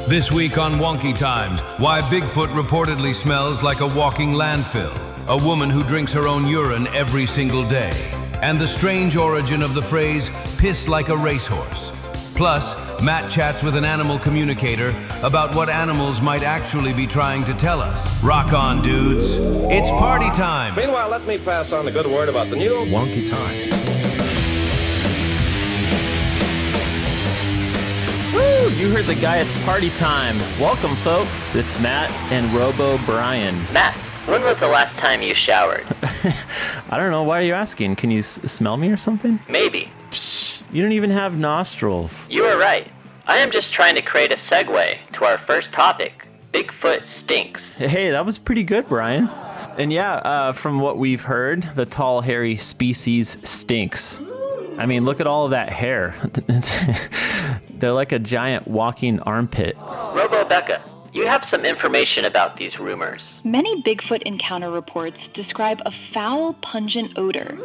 This week on Wonky Times, why Bigfoot reportedly smells like a walking landfill, a woman who drinks her own urine every single day, and the strange origin of the phrase, piss like a racehorse. Plus, Matt chats with an animal communicator about what animals might actually be trying to tell us. Rock on, dudes. It's party time. Meanwhile, let me pass on the good word about the new Wonky Times. Woo! You heard the guy, it's party time. Welcome, folks. It's Matt and RoboBrian. Matt, when was the last time you showered? I don't know. Why are you asking? Can you smell me or something? Maybe. Psh, you don't even have nostrils. You were right. I am just trying to create a segue to our first topic. Bigfoot stinks. Hey, that was pretty good, Brian. And yeah, from what we've heard, the tall, hairy species stinks. I mean, look at all of that hair. They're like a giant walking armpit. RoboBecca, you have some information about these rumors. Many Bigfoot encounter reports describe a foul, pungent odor,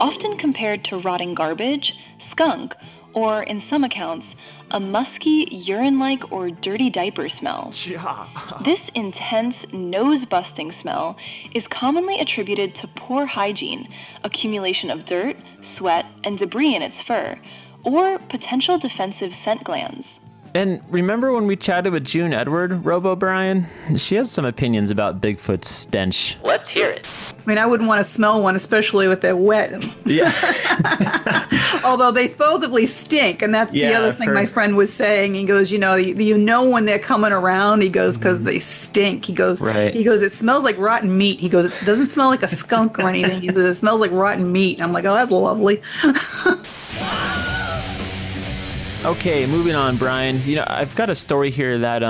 often compared to rotting garbage, skunk, or, in some accounts, a musky, urine-like or dirty diaper smell. This intense, nose-busting smell is commonly attributed to poor hygiene, accumulation of dirt, sweat, and debris in its fur, or potential defensive scent glands. And remember when we chatted with June Edward, RoboBrian? She has some opinions about Bigfoot's stench. Let's hear it. I mean, I wouldn't want to smell one, especially with that wet. Yeah. Although they supposedly stink, and that's the other thing my friend was saying. He goes, you know when they're coming around. He goes, because they stink. He goes, right. He goes, it smells like rotten meat. He goes, it doesn't smell like a skunk or anything. He says, it smells like rotten meat. And I'm like, oh, that's lovely. Okay, moving on, Brian. You know, I've got a story here that,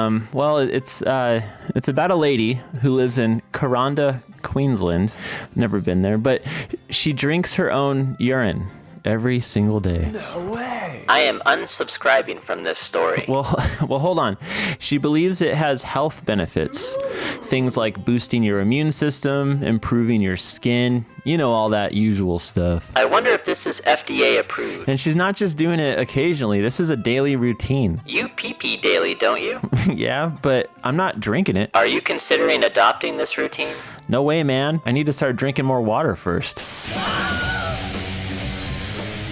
it's about a lady who lives in Coronda, Queensland. Never been there, but she drinks her own urine every single day. No way. I am unsubscribing from this story. Well, hold on. She believes it has health benefits. Things like boosting your immune system, improving your skin, all that usual stuff. I wonder if this is FDA approved. And she's not just doing it occasionally. This is a daily routine. You pee daily, don't you? Yeah, but I'm not drinking it. Are you considering adopting this routine? No way, man. I need to start drinking more water first.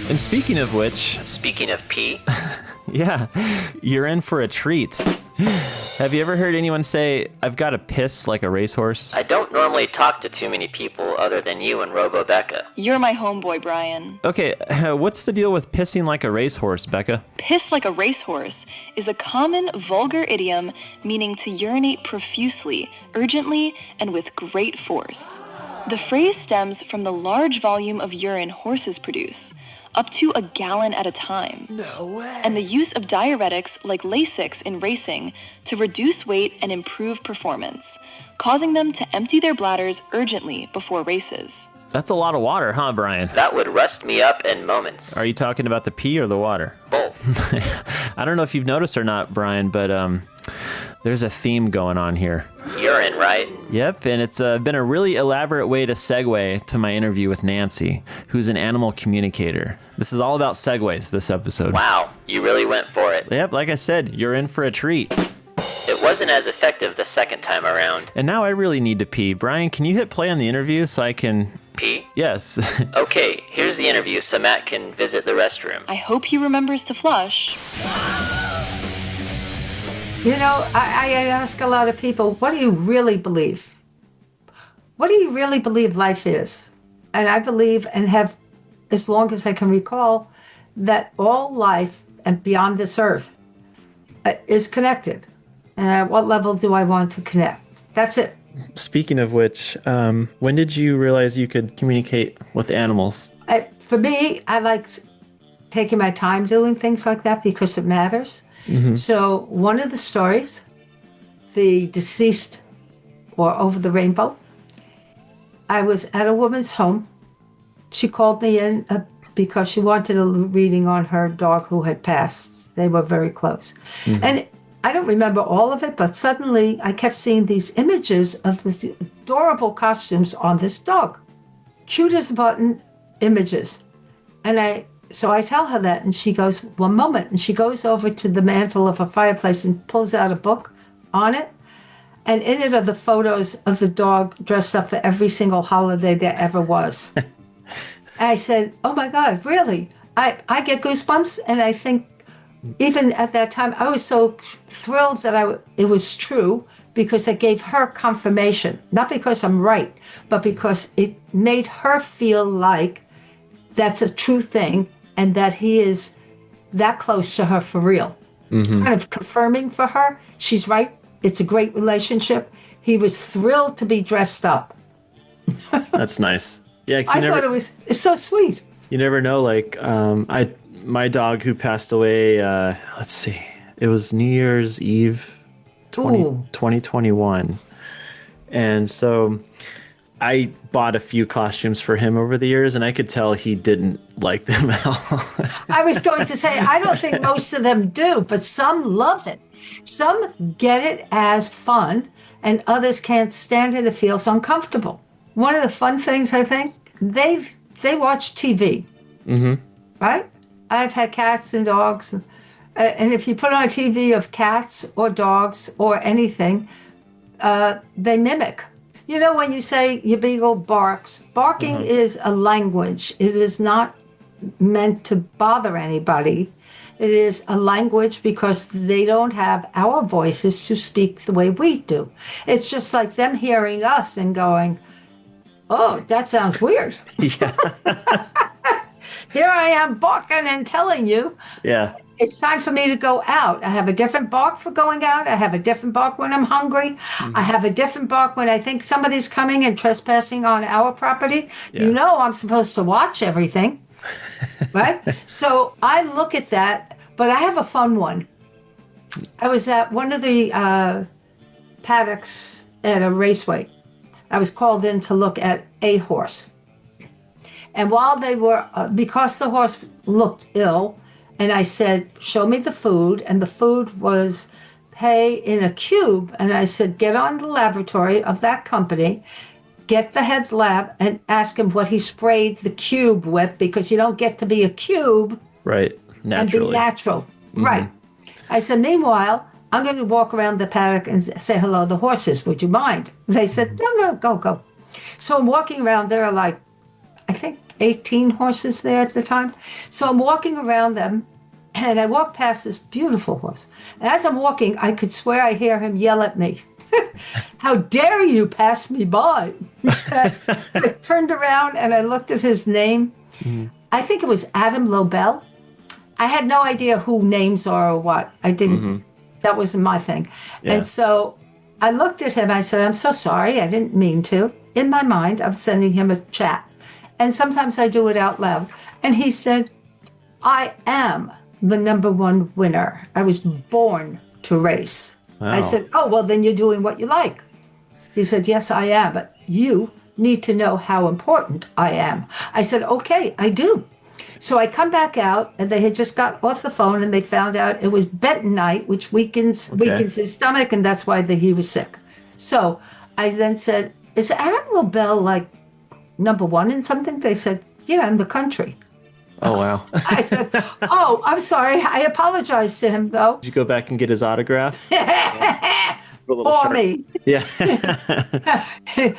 And speaking of which... Speaking of pee? Yeah, you're in for a treat. Have you ever heard anyone say, I've got to piss like a racehorse? I don't normally talk to too many people other than you and RoboBecca. You're my homeboy, Brian. Okay, what's the deal with pissing like a racehorse, Becca? Piss like a racehorse is a common, vulgar idiom meaning to urinate profusely, urgently, and with great force. The phrase stems from the large volume of urine horses produce, up to a gallon at a time. No way. And the use of diuretics like Lasix in racing to reduce weight and improve performance, causing them to empty their bladders urgently before races. That's a lot of water, huh, Brian? That would rust me up in moments. Are you talking about the pee or the water? Both. I don't know if you've noticed or not, Brian, but there's a theme going on here. Urine, right? Yep, and it's been a really elaborate way to segue to my interview with Nancy, who's an animal communicator. This is all about segues, this episode. Wow, you really went for it. Yep, like I said, you're in for a treat. It wasn't as effective the second time around. And now I really need to pee. Brian, can you hit play on the interview so I can... Pee? Yes. Okay, here's the interview so Matt can visit the restroom. I hope he remembers to flush. I ask a lot of people, what do you really believe? What do you really believe life is? And I believe and have, as long as I can recall, that all life and beyond this earth is connected. And at what level do I want to connect? That's it. Speaking of which, when did you realize you could communicate with animals? For me, I like taking my time doing things like that because it matters. Mm-hmm. So one of the stories, the deceased or over the rainbow, I was at a woman's home. She called me in because she wanted a reading on her dog who had passed. They were very close. Mm-hmm. And I don't remember all of it, but suddenly I kept seeing these images of this adorable costumes on this dog. Cute as a button images. And so I tell her that, and she goes, one moment. And she goes over to the mantle of a fireplace and pulls out a book on it. And in it are the photos of the dog dressed up for every single holiday there ever was. And I said, oh my God, really? I get goosebumps. And I think even at that time, I was so thrilled that it was true, because it gave her confirmation. Not because I'm right, but because it made her feel like that's a true thing and that he is that close to her for real. Kind of confirming for her, she's right. It's a great relationship. He was thrilled to be dressed up. That's nice. Yeah, I thought it's so sweet. You never know. Like, my dog who passed away, let's see, it was New Year's Eve 2021. And so I bought a few costumes for him over the years, and I could tell he didn't like them at all. I was going to say, I don't think most of them do, but some love it. Some get it as fun, and others can't stand it. It feels uncomfortable. One of the fun things, I think, they watch TV, right? I've had cats and dogs, and if you put on a TV of cats or dogs or anything, they mimic. You know, when you say your beagle barks, barking is a language. It is not meant to bother anybody. It is a language because they don't have our voices to speak the way we do. It's just like them hearing us and going, oh, that sounds weird. Yeah. Here I am barking and telling you. Yeah. It's time for me to go out. I have a different bark for going out. I have a different bark when I'm hungry. I have a different bark when I think somebody's coming and trespassing on our property. Yeah. You know I'm supposed to watch everything, right? So I look at that, but I have a fun one. I was at one of the paddocks at a raceway. I was called in to look at a horse. And while they were, because the horse looked ill, and I said, show me the food. And the food was hay in a cube. And I said, get on the laboratory of that company, get the head lab, and ask him what he sprayed the cube with, because you don't get to be a cube. Right. Naturally. And be natural. Right. I said, meanwhile, I'm going to walk around the paddock and say hello to the horses. Would you mind? They said, no, go. So I'm walking around. There are like, I think, 18 horses there at the time. So I'm walking around them, and I walk past this beautiful horse. And as I'm walking, I could swear I hear him yell at me. How dare you pass me by? I turned around and I looked at his name. I think it was Adam Lobel. I had no idea who names are or what. I didn't, that wasn't my thing. Yeah. And so I looked at him. I said, I'm so sorry. I didn't mean to. In my mind, I'm sending him a chat. And sometimes I do it out loud. And he said, I am the #1 winner. I was born to race. Wow. I said, oh, well, then you're doing what you like. He said, yes, I am. But you need to know how important I am. I said, okay, I do. So I come back out, and they had just got off the phone, and they found out it was bentonite, which weakens his stomach, and that's why he was sick. So I then said, is Adam Lobel like #1 in something? They said, yeah, in the country. Oh, wow. I said, oh, I'm sorry. I apologize to him, though. Did you go back and get his autograph? For me. Yeah.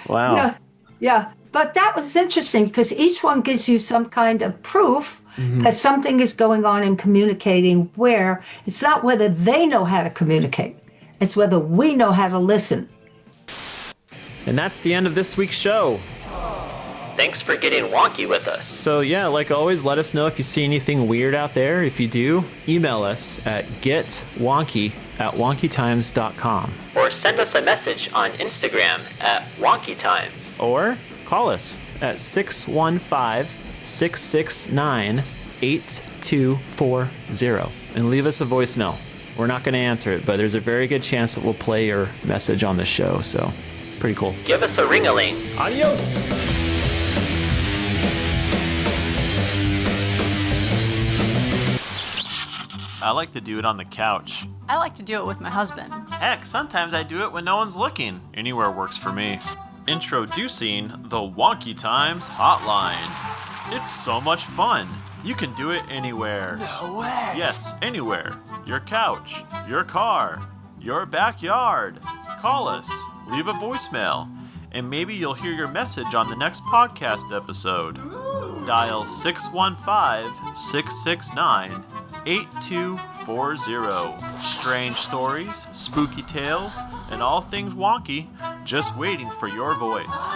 Wow. Yeah. But that was interesting because each one gives you some kind of proof that something is going on in communicating, where it's not whether they know how to communicate. It's whether we know how to listen. And that's the end of this week's show. Thanks for getting wonky with us. So yeah, like always, let us know if you see anything weird out there. If you do, email us at getwonky@wonkytimes.com. Or send us a message on Instagram at wonkytimes. Or call us at 615-669-8240 and leave us a voicemail. We're not going to answer it, but there's a very good chance that we'll play your message on the show, so pretty cool. Give us a ring-a-ling. Adios! I like to do it on the couch. I like to do it with my husband. Heck, sometimes I do it when no one's looking. Anywhere works for me. Introducing the Wonky Times Hotline. It's so much fun. You can do it anywhere. No way. Yes, anywhere. Your couch, your car, your backyard. Call us, leave a voicemail, and maybe you'll hear your message on the next podcast episode. Dial 615-669-8240. Strange stories, spooky tales, and all things wonky just waiting for your voice.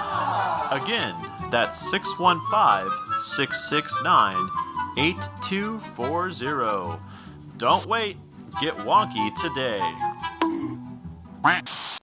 Again, that's 615-669-8240. Don't wait, get wonky today.